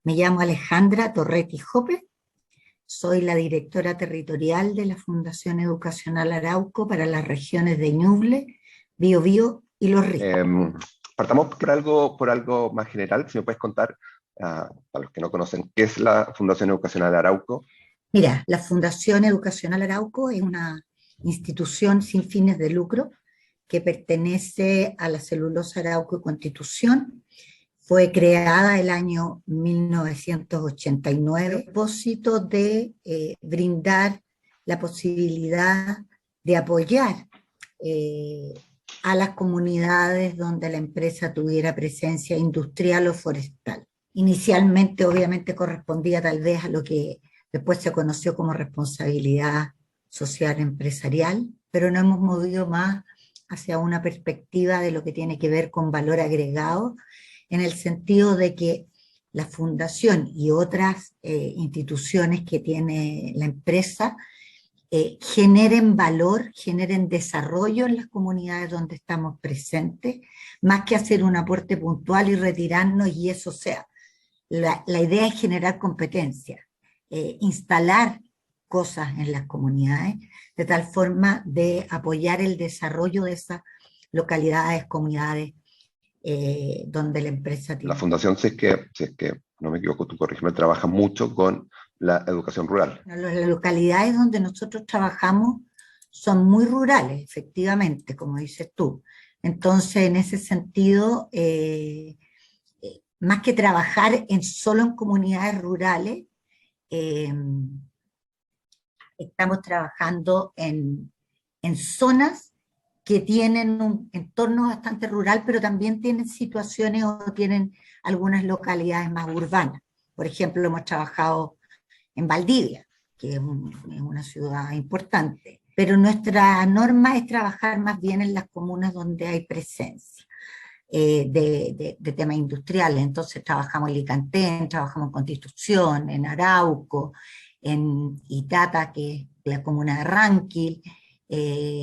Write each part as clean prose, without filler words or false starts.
Me llamo Alejandra Torretti Jope, soy la directora territorial de la Fundación Educacional Arauco para las regiones de Ñuble, Biobío y Los Ríos. Partamos por algo más general, si me puedes contar, para los que no conocen, ¿qué es la Fundación Educacional Arauco? Mira, la Fundación Educacional Arauco es una institución sin fines de lucro que pertenece a la Celulosa Arauco y Constitución. Fue creada el año 1989 a propósito de brindar la posibilidad de apoyar a las comunidades donde la empresa tuviera presencia industrial o forestal. Inicialmente, obviamente, correspondía tal vez a lo que después se conoció como responsabilidad social empresarial, pero nos hemos movido más hacia una perspectiva de lo que tiene que ver con valor agregado, en el sentido de que la fundación y otras instituciones que tiene la empresa generen valor, generen desarrollo en las comunidades donde estamos presentes, más que hacer un aporte puntual y retirarnos y eso sea. La idea es generar competencia, instalar cosas en las comunidades, de tal forma de apoyar el desarrollo de esas localidades, comunidades, donde la empresa tiene. La fundación, si es que no me equivoco, tú corrígeme, trabaja mucho con la educación rural. Las localidades donde nosotros trabajamos son muy rurales, efectivamente, como dices tú. Entonces, en ese sentido, más que trabajar solo en comunidades rurales, estamos trabajando en zonas que tienen un entorno bastante rural, pero también tienen situaciones o tienen algunas localidades más urbanas. Por ejemplo, hemos trabajado en Valdivia, que es una ciudad importante, pero nuestra norma es trabajar más bien en las comunas donde hay presencia de temas industriales. Entonces trabajamos en Licantén, trabajamos en Constitución, en Arauco, en Itata, que es la comuna de Ranquil,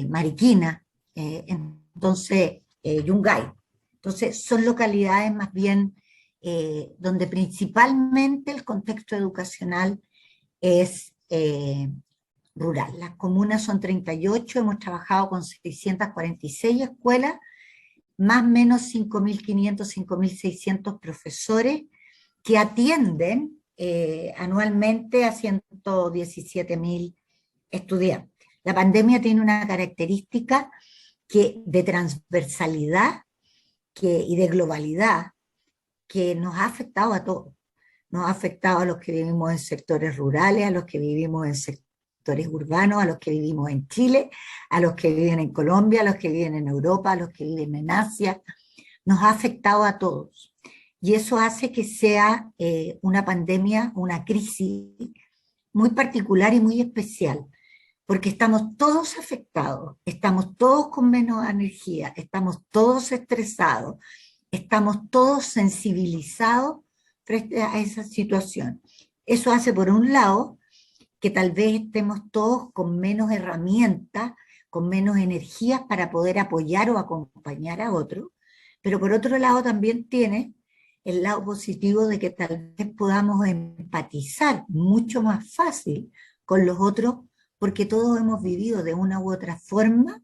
Mariquina, entonces Yungay. Entonces son localidades más bien donde principalmente el contexto educacional es rural. Las comunas son 38, hemos trabajado con 646 escuelas, más o menos 5.500, 5.600 profesores que atienden anualmente a 117.000 estudiantes. La pandemia tiene una característica de transversalidad y de globalidad que nos ha afectado a todos. Nos ha afectado a los que vivimos en sectores rurales, a los que vivimos en sectores urbanos, a los que vivimos en Chile, a los que viven en Colombia, a los que viven en Europa, a los que viven en Asia. Nos ha afectado a todos. Y eso hace que sea una pandemia, una crisis muy particular y muy especial, porque estamos todos afectados, estamos todos con menos energía, estamos todos estresados, estamos todos sensibilizados frente a esa situación. Eso hace, por un lado, que tal vez estemos todos con menos herramientas, con menos energías para poder apoyar o acompañar a otros, pero por otro lado también tiene el lado positivo de que tal vez podamos empatizar mucho más fácil con los otros, porque todos hemos vivido de una u otra forma,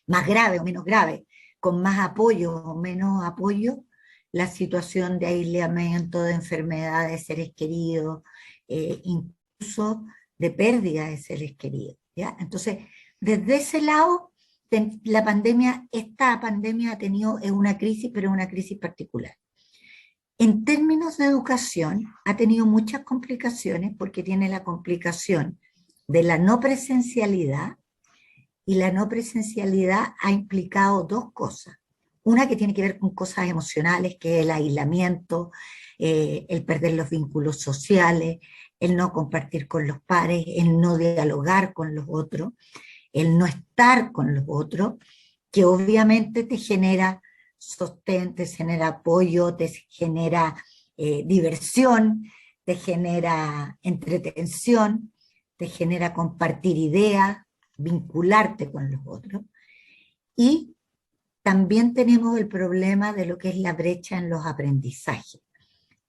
más grave o menos grave, con más apoyo o menos apoyo, la situación de aislamiento, de enfermedad de seres queridos, incluso de pérdida de seres queridos, ¿ya? Entonces, desde ese lado, esta pandemia ha tenido una crisis, pero una crisis particular. En términos de educación, ha tenido muchas complicaciones porque tiene la complicación de la no presencialidad, y la no presencialidad ha implicado dos cosas. Una que tiene que ver con cosas emocionales, que es el aislamiento, el perder los vínculos sociales, el no compartir con los pares, el no dialogar con los otros, el no estar con los otros, que obviamente te genera sostén, te genera apoyo, te genera diversión, te genera entretención, te genera compartir ideas, vincularte con los otros. Y también tenemos el problema de lo que es la brecha en los aprendizajes.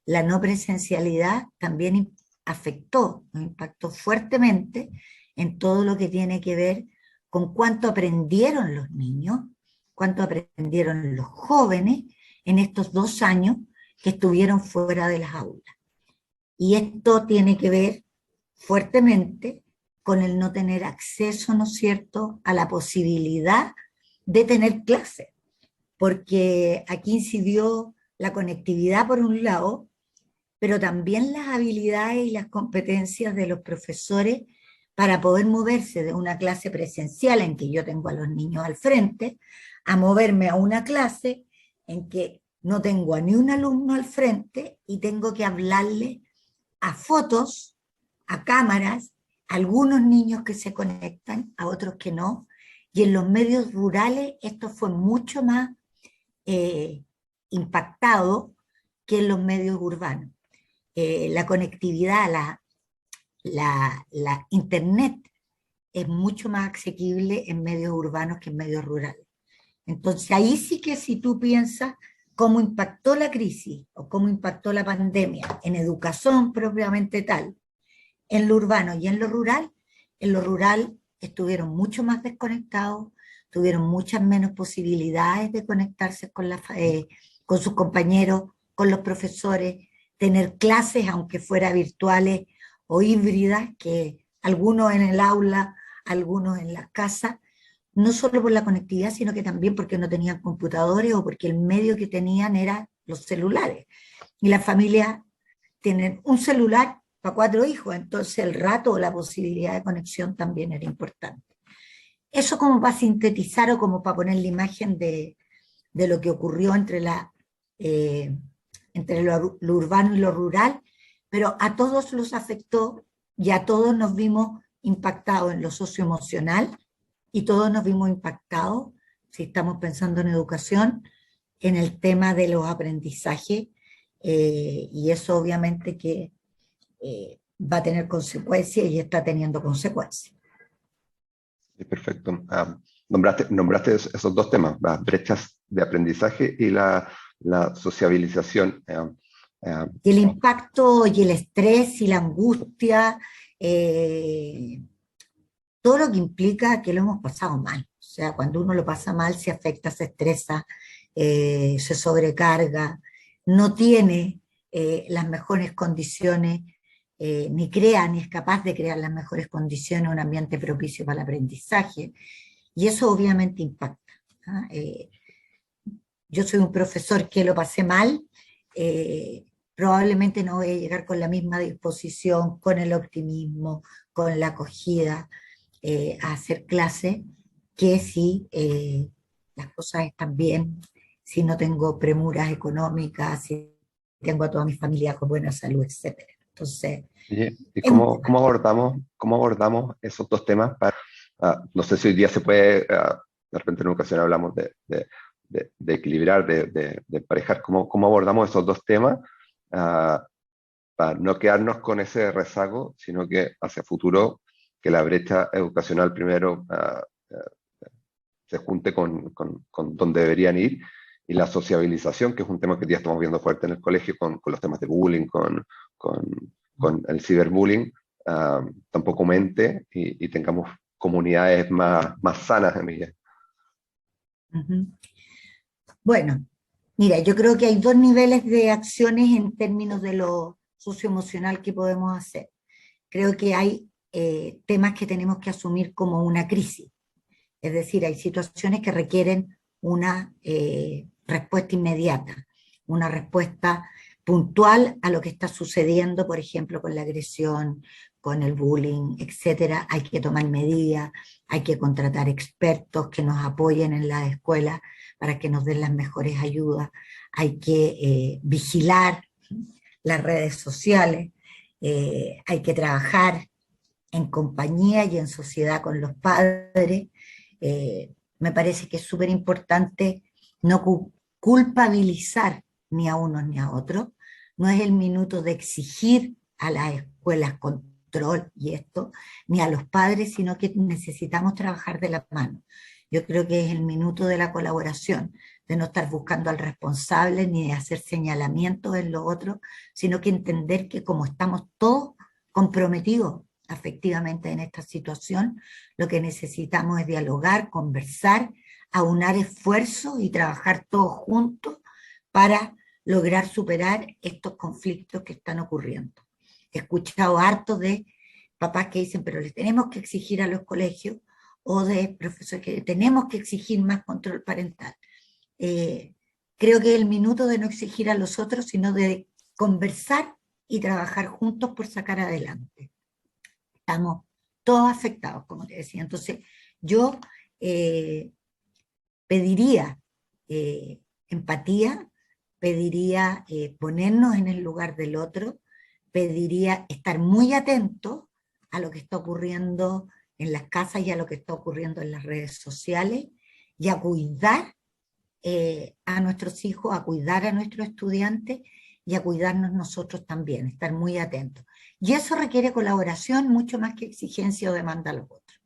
la no presencialidad también afectó, nos impactó fuertemente en todo lo que tiene que ver con cuánto aprendieron los niños, cuánto aprendieron los jóvenes en estos 2 años que estuvieron fuera de las aulas. Y esto tiene que ver fuertemente con el no tener acceso, ¿no es cierto?, a la posibilidad de tener clases, porque aquí incidió la conectividad por un lado, pero también las habilidades y las competencias de los profesores para poder moverse de una clase presencial en que yo tengo a los niños al frente, a moverme a una clase en que no tengo a ni un alumno al frente y tengo que hablarle a fotos, a cámaras, a algunos niños que se conectan, a otros que no, y en los medios rurales esto fue mucho más eh, impactado que en los medios urbanos. La conectividad, la internet es mucho más asequible en medios urbanos que en medios rurales. Entonces ahí sí que si tú piensas cómo impactó la crisis o cómo impactó la pandemia en educación propiamente tal, en lo urbano y en lo rural estuvieron mucho más desconectados, tuvieron muchas menos posibilidades de conectarse con sus compañeros, con los profesores, tener clases, aunque fuera virtuales o híbridas, que algunos en el aula, algunos en la casa, no solo por la conectividad, sino que también porque no tenían computadores o porque el medio que tenían eran los celulares. Y las familias tienen un celular para 4 hijos, entonces el rato o la posibilidad de conexión también era importante. Eso como para sintetizar o como para poner la imagen de lo que ocurrió eh, entre lo urbano y lo rural, pero a todos los afectó y a todos nos vimos impactados en lo socioemocional y todos nos vimos impactados, si estamos pensando en educación, en el tema de los aprendizajes, y eso obviamente que va a tener consecuencias y está teniendo consecuencias. Sí, perfecto. Nombraste esos dos temas, las brechas de aprendizaje y la sociabilización. Y el impacto y el estrés y la angustia, eh, todo lo que implica que lo hemos pasado mal. O sea, cuando uno lo pasa mal, se afecta, se estresa, se sobrecarga, no tiene las mejores condiciones, ni crea, ni es capaz de crear las mejores condiciones, un ambiente propicio para el aprendizaje. Y eso obviamente impacta. ¿Ah? Yo soy un profesor que lo pasé mal, probablemente no voy a llegar con la misma disposición, con el optimismo, con la acogida a hacer clase, que si las cosas están bien, si no tengo premuras económicas, si tengo a toda mi familia con buena salud, etcétera. Entonces, ¿Y es cómo abordamos esos dos temas? No sé si hoy día se puede, de repente en una ocasión hablamos de equilibrar, de emparejar, ¿cómo abordamos esos dos temas? ah, para no quedarnos con ese rezago, sino que hacia futuro, que la brecha educacional primero se junte con donde deberían ir, y la sociabilización, que es un tema que ya estamos viendo fuerte en el colegio con los temas de bullying, con, con el ciberbullying, tampoco aumente y tengamos comunidades más sanas en ellas. Ujú. Bueno, mira, yo creo que hay dos niveles de acciones en términos de lo socioemocional que podemos hacer. Creo que hay temas que tenemos que asumir como una crisis, es decir, hay situaciones que requieren una respuesta inmediata, una respuesta puntual a lo que está sucediendo, por ejemplo, con la agresión, con el bullying, etcétera. Hay que tomar medidas, hay que contratar expertos que nos apoyen en la escuela para que nos den las mejores ayudas, hay que vigilar las redes sociales, hay que trabajar en compañía y en sociedad con los padres. Me parece que es súper importante no culpabilizar ni a unos ni a otros. No es el minuto de exigir a las escuelas control y esto, ni a los padres, sino que necesitamos trabajar de la mano. Yo creo que es el minuto de la colaboración, de no estar buscando al responsable ni de hacer señalamientos en lo otro, sino que entender que como estamos todos comprometidos afectivamente en esta situación, lo que necesitamos es dialogar, conversar, aunar esfuerzos y trabajar todos juntos para lograr superar estos conflictos que están ocurriendo. He escuchado harto de papás que dicen, pero les tenemos que exigir a los colegios, o de profesores que tenemos que exigir más control parental. Creo que es el minuto de no exigir a los otros, sino de conversar y trabajar juntos por sacar adelante. Estamos todos afectados, como te decía. Entonces, yo pediría empatía, pediría ponernos en el lugar del otro, pediría estar muy atentos a lo que está ocurriendo en las casas y a lo que está ocurriendo en las redes sociales, y a cuidar a nuestros hijos, a cuidar a nuestros estudiantes y a cuidarnos nosotros también, estar muy atentos. Y eso requiere colaboración mucho más que exigencia o demanda a los otros.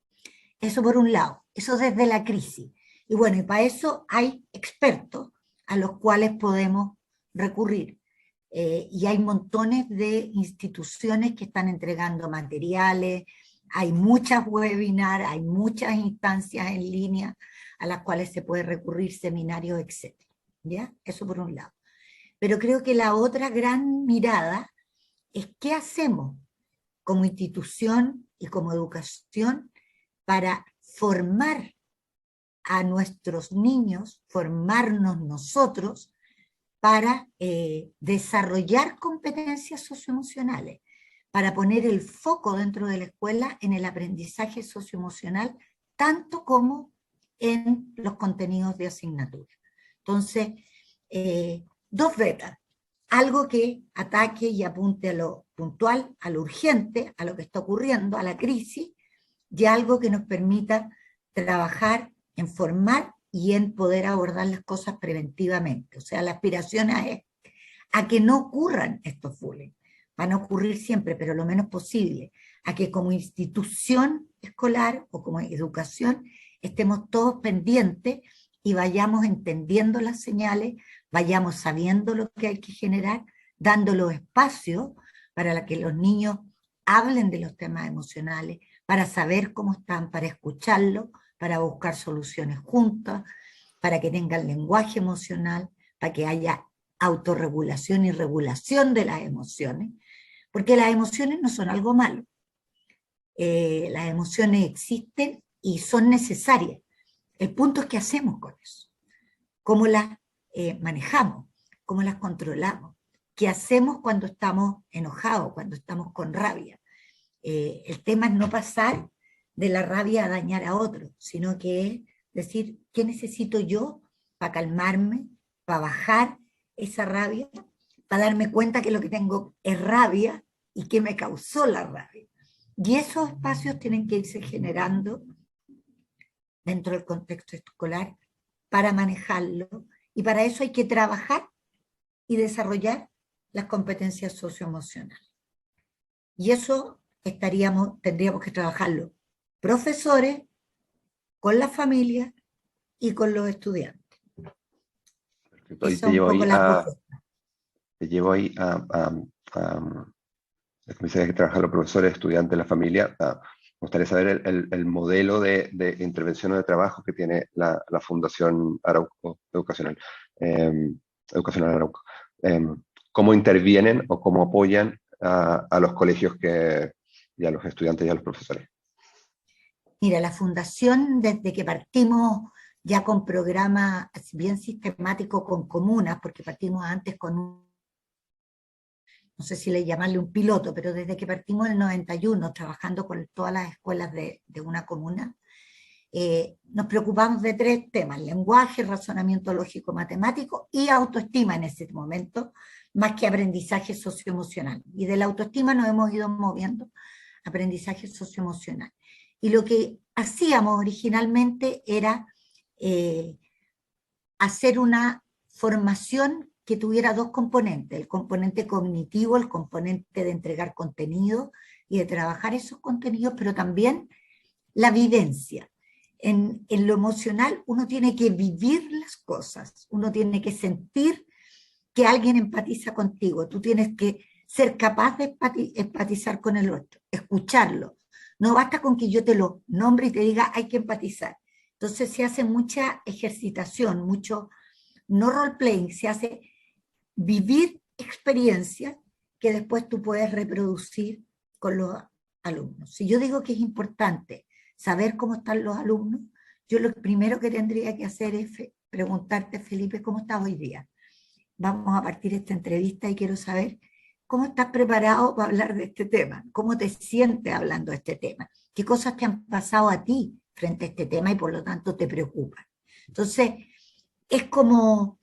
Eso por un lado, eso desde la crisis. Y bueno, y para eso hay expertos a los cuales podemos recurrir. Y hay montones de instituciones que están entregando materiales, hay muchas webinars, hay muchas instancias en línea a las cuales se puede recurrir, seminarios, etc. ¿Ya? Eso por un lado. Pero creo que la otra gran mirada es qué hacemos como institución y como educación para formar a nuestros niños, formarnos nosotros para desarrollar competencias socioemocionales, para poner el foco dentro de la escuela en el aprendizaje socioemocional, tanto como en los contenidos de asignatura. Entonces, dos vetas: algo que ataque y apunte a lo puntual, a lo urgente, a lo que está ocurriendo, a la crisis, y algo que nos permita trabajar en formar y en poder abordar las cosas preventivamente. O sea, la aspiración es a que no ocurran estos bullying. Van a ocurrir siempre, pero lo menos posible. A que como institución escolar o como educación estemos todos pendientes y vayamos entendiendo las señales, vayamos sabiendo lo que hay que generar, dando los espacios para que los niños hablen de los temas emocionales, para saber cómo están, para escucharlos, para buscar soluciones juntas, para que tengan lenguaje emocional, para que haya autorregulación y regulación de las emociones, porque las emociones no son algo malo. Las emociones existen y son necesarias. El punto es qué hacemos con eso, cómo las manejamos, cómo las controlamos, qué hacemos cuando estamos enojados, cuando estamos con rabia. El tema es no pasar de la rabia a dañar a otro, sino que es decir, ¿qué necesito yo para calmarme, para bajar esa rabia, para darme cuenta que lo que tengo es rabia y qué me causó la rabia? Y esos espacios tienen que irse generando dentro del contexto escolar para manejarlo, y para eso hay que trabajar y desarrollar las competencias socioemocionales. Y eso tendríamos que trabajarlo profesores, con la familia y con los estudiantes. Te llevo ahí como dices, que trabajan los profesores, estudiantes, la familia. Me gustaría saber el modelo de intervención o de trabajo que tiene la Fundación Arauco Educacional, Educacional Arauco. ¿Cómo intervienen o cómo apoyan a los colegios y a los estudiantes y a los profesores? Mira, la Fundación, desde que partimos ya con programas bien sistemáticos con comunas, porque partimos antes con no sé si le llamarle un piloto, pero desde que partimos en el 91, trabajando con todas las escuelas de una comuna, nos preocupamos de tres temas: lenguaje, razonamiento lógico matemático y autoestima en ese momento, más que aprendizaje socioemocional. Y de la autoestima nos hemos ido moviendo a aprendizaje socioemocional. Y lo que hacíamos originalmente era hacer una formación que tuviera dos componentes: el componente cognitivo, el componente de entregar contenido y de trabajar esos contenidos, pero también la vivencia. en lo emocional uno tiene que vivir las cosas, uno tiene que sentir que alguien empatiza contigo, tú tienes que ser capaz de empatizar con el otro, escucharlo. No basta con que yo te lo nombre y te diga hay que empatizar. Entonces se hace mucha ejercitación, mucho, no role-playing, se hace vivir experiencias que después tú puedes reproducir con los alumnos. Si yo digo que es importante saber cómo están los alumnos, yo lo primero que tendría que hacer es preguntarte, Felipe, ¿cómo estás hoy día? Vamos a partir esta entrevista y quiero saber cómo estás preparado para hablar de este tema, cómo te sientes hablando de este tema, qué cosas te han pasado a ti frente a este tema y por lo tanto te preocupan. Entonces, es como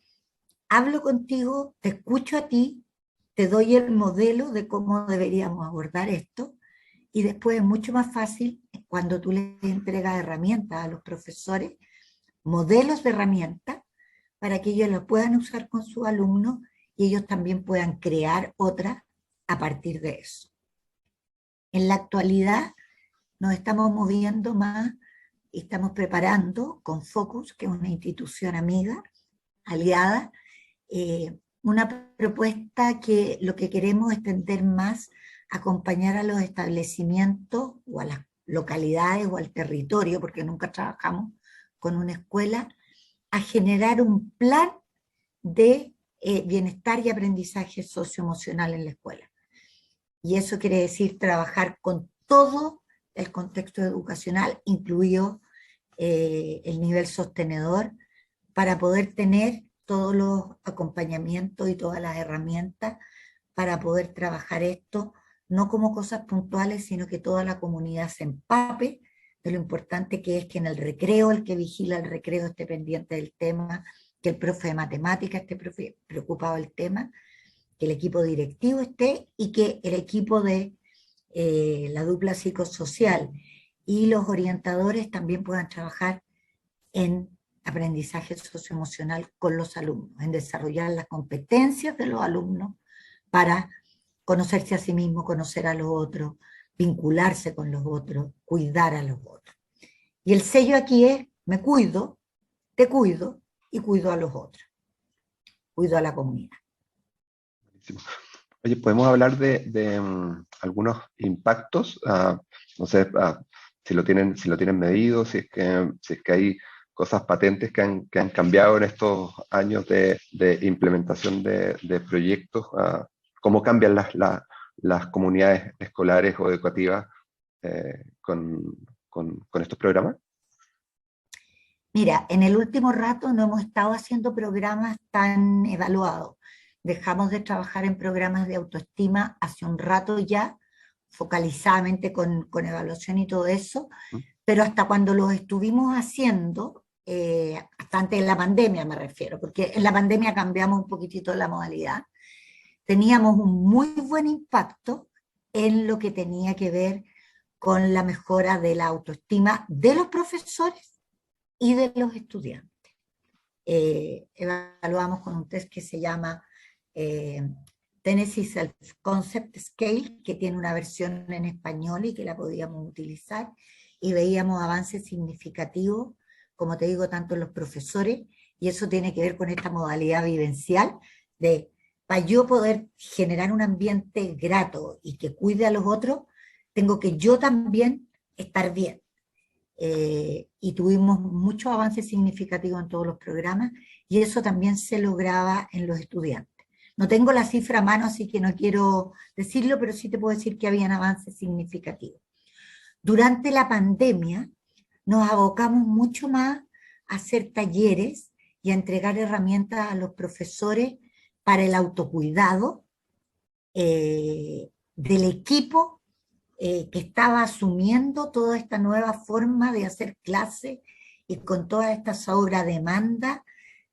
hablo contigo, te escucho a ti, te doy el modelo de cómo deberíamos abordar esto y después es mucho más fácil cuando tú les entregas herramientas a los profesores, modelos de herramientas para que ellos las puedan usar con sus alumnos y ellos también puedan crear otras a partir de eso. En la actualidad nos estamos moviendo más y estamos preparando con Focus, que es una institución amiga, aliada, una propuesta que lo que queremos es tender más a acompañar a los establecimientos o a las localidades o al territorio, porque nunca trabajamos con una escuela, a generar un plan de bienestar y aprendizaje socioemocional en la escuela. Y eso quiere decir trabajar con todo el contexto educacional, incluido el nivel sostenedor, para poder tener todos los acompañamientos y todas las herramientas para poder trabajar esto, no como cosas puntuales, sino que toda la comunidad se empape de lo importante que es que en el recreo, el que vigila el recreo esté pendiente del tema, que el profe de matemáticas esté preocupado del tema, que el equipo directivo esté y que el equipo de la dupla psicosocial y los orientadores también puedan trabajar en aprendizaje socioemocional con los alumnos, en desarrollar las competencias de los alumnos para conocerse a sí mismo, conocer a los otros, vincularse con los otros, cuidar a los otros. Y el sello aquí es, me cuido, te cuido y cuido a los otros, cuido a la comunidad. Oye, ¿podemos hablar de algunos impactos? No sé si lo tienen medido, si es que hay cosas patentes que han cambiado en estos años de implementación de proyectos. ¿Cómo cambian las comunidades escolares o educativas con estos programas? Mira, en el último rato no hemos estado haciendo programas tan evaluados. Dejamos de trabajar en programas de autoestima hace un rato ya, focalizadamente con evaluación y todo eso, pero hasta cuando los estuvimos haciendo, hasta antes de la pandemia me refiero, porque en la pandemia cambiamos un poquitito la modalidad, teníamos un muy buen impacto en lo que tenía que ver con la mejora de la autoestima de los profesores y de los estudiantes. Evaluamos con un test que se llama Tennessee Self-Concept Scale, que tiene una versión en español y que la podíamos utilizar, y veíamos avances significativos, como te digo, tanto en los profesores, y eso tiene que ver con esta modalidad vivencial de, para yo poder generar un ambiente grato y que cuide a los otros, tengo que yo también estar bien. Y tuvimos muchos avances significativos en todos los programas, y eso también se lograba en los estudiantes. No tengo la cifra a mano, así que no quiero decirlo, pero sí te puedo decir que habían avances significativos. Durante la pandemia nos abocamos mucho más a hacer talleres y a entregar herramientas a los profesores para el autocuidado del equipo que estaba asumiendo toda esta nueva forma de hacer clase y con toda esta sobredemanda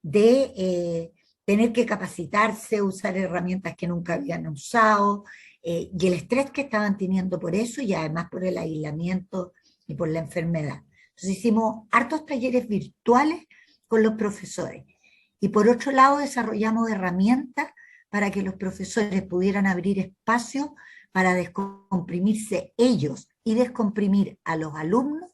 de tener que capacitarse, usar herramientas que nunca habían usado, y el estrés que estaban teniendo por eso y además por el aislamiento y por la enfermedad. Entonces hicimos hartos talleres virtuales con los profesores. Y por otro lado desarrollamos herramientas para que los profesores pudieran abrir espacios para descomprimirse ellos y descomprimir a los alumnos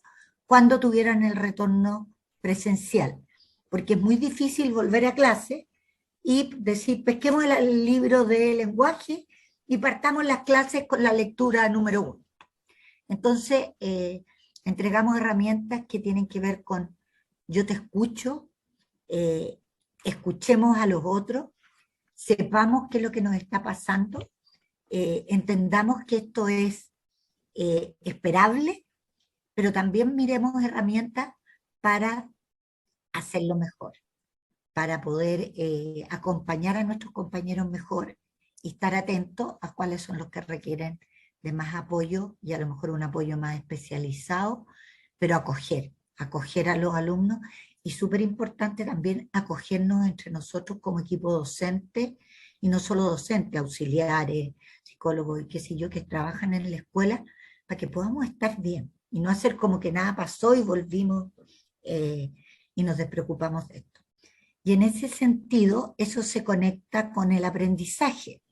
cuando tuvieran el retorno presencial, porque es muy difícil volver a clase y decir, pesquemos el libro de lenguaje y partamos las clases con la lectura número 1. Entonces, entregamos herramientas que tienen que ver con yo te escucho, escuchemos a los otros, sepamos qué es lo que nos está pasando, entendamos que esto es esperable, pero también miremos herramientas para hacerlo mejor, para poder acompañar a nuestros compañeros mejor y estar atentos a cuáles son los que requieren de más apoyo y a lo mejor un apoyo más especializado, pero acoger a los alumnos y súper importante también acogernos entre nosotros como equipo docente y no solo docentes, auxiliares, psicólogos y qué sé yo, que trabajan en la escuela para que podamos estar bien y no hacer como que nada pasó y volvimos y nos despreocupamos de esto. Y en ese sentido, eso se conecta con el aprendizaje,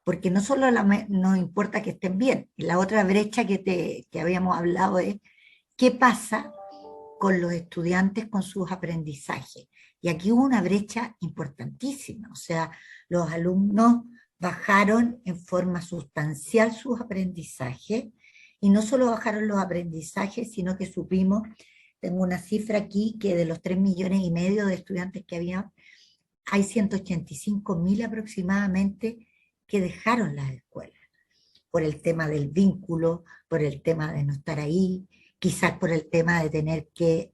porque no solo nos importa que estén bien, la otra brecha que habíamos hablado es qué pasa con los estudiantes con sus aprendizajes. Y aquí hubo una brecha importantísima, o sea, los alumnos bajaron en forma sustancial sus aprendizajes, y no solo bajaron los aprendizajes, sino que supimos, tengo una cifra aquí, que de los 3,5 millones de estudiantes que había, hay 185.000 aproximadamente que dejaron las escuelas, por el tema del vínculo, por el tema de no estar ahí, quizás por el tema de tener que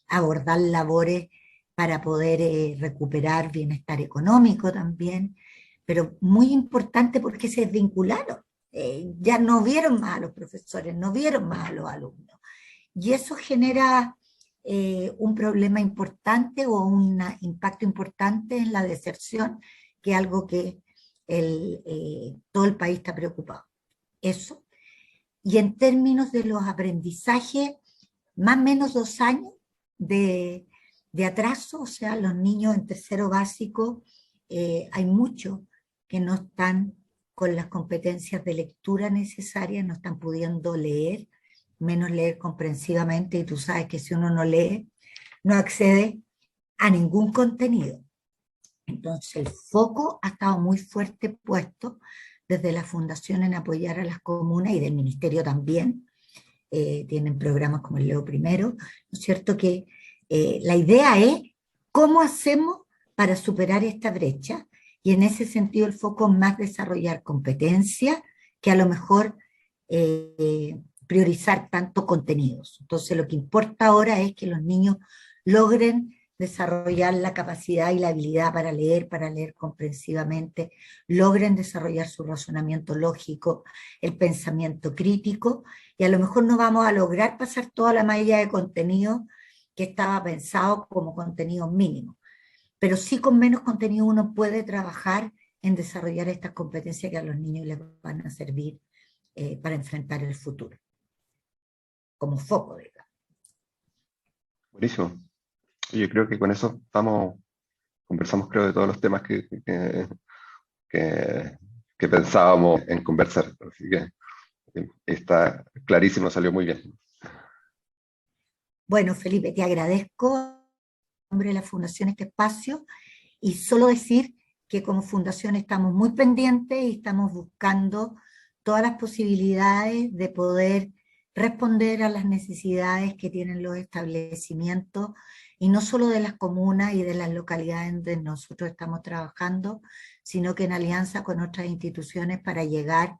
abordar labores para poder recuperar bienestar económico también, pero muy importante porque se desvincularon, ya no vieron más a los profesores, no vieron más a los alumnos, y eso genera un problema importante o un impacto importante en la deserción, que es algo que todo el país está preocupado. Eso. Y en términos de los aprendizajes, más o menos 2 años de atraso, o sea, los niños en tercero básico, hay muchos que no están con las competencias de lectura necesarias, no están pudiendo leer, menos leer comprensivamente, y tú sabes que si uno no lee, no accede a ningún contenido. Entonces el foco ha estado muy fuerte puesto desde la Fundación en apoyar a las comunas y del Ministerio también. Tienen programas como el Leo Primero, ¿no es cierto? Que la idea es cómo hacemos para superar esta brecha, y en ese sentido el foco es más desarrollar competencias que a lo mejor priorizar tanto contenidos. Entonces lo que importa ahora es que los niños logren desarrollar la capacidad y la habilidad para leer comprensivamente, logren desarrollar su razonamiento lógico, el pensamiento crítico, y a lo mejor no vamos a lograr pasar toda la malla de contenido que estaba pensado como contenido mínimo, pero sí con menos contenido uno puede trabajar en desarrollar estas competencias que a los niños les van a servir para enfrentar el futuro, como foco, digamos. Buenísimo. Yo creo que con eso conversamos creo de todos los temas que pensábamos en conversar. Así que está clarísimo, salió muy bien. Bueno, Felipe, te agradezco en nombre de la Fundación este espacio, y solo decir que como Fundación estamos muy pendientes y estamos buscando todas las posibilidades de poder responder a las necesidades que tienen los establecimientos, y no solo de las comunas y de las localidades donde nosotros estamos trabajando, sino que en alianza con otras instituciones para llegar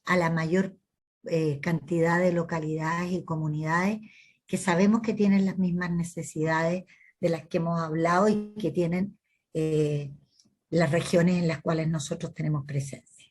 a la mayor cantidad de localidades y comunidades que sabemos que tienen las mismas necesidades de las que hemos hablado y que tienen las regiones en las cuales nosotros tenemos presencia.